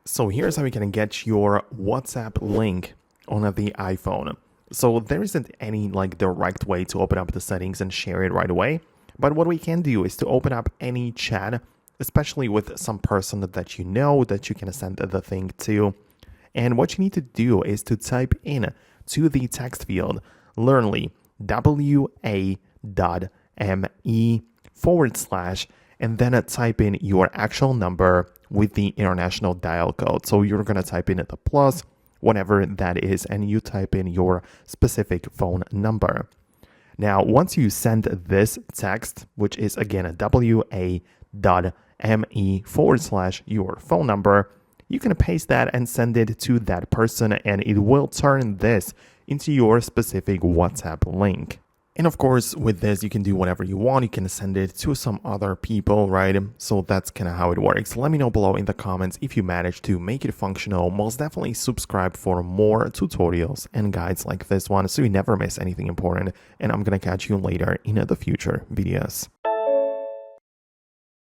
So here's how you can get your WhatsApp link on the iPhone. So there isn't any direct way to open up the settings and share it right away. But what we can do is to open up any chat, especially with some person that you know that you can send the thing to. And what you need to do is to type in to the text field Learnly, WA.me/ and then type in your actual number with the international dial code. So you're going to type in the plus, whatever that is, and you type in your specific phone number. Now, once you send this text, which is again a WA.me/your phone number, you can paste that and send it to that person, and it will turn this into your specific WhatsApp link. And of course, with this, you can do whatever you want. You can send it to some other people, right? So that's kind of how it works. Let me know below in the comments if you managed to make it functional. Most definitely subscribe for more tutorials and guides like this one so you never miss anything important. And I'm going to catch you later in the future videos.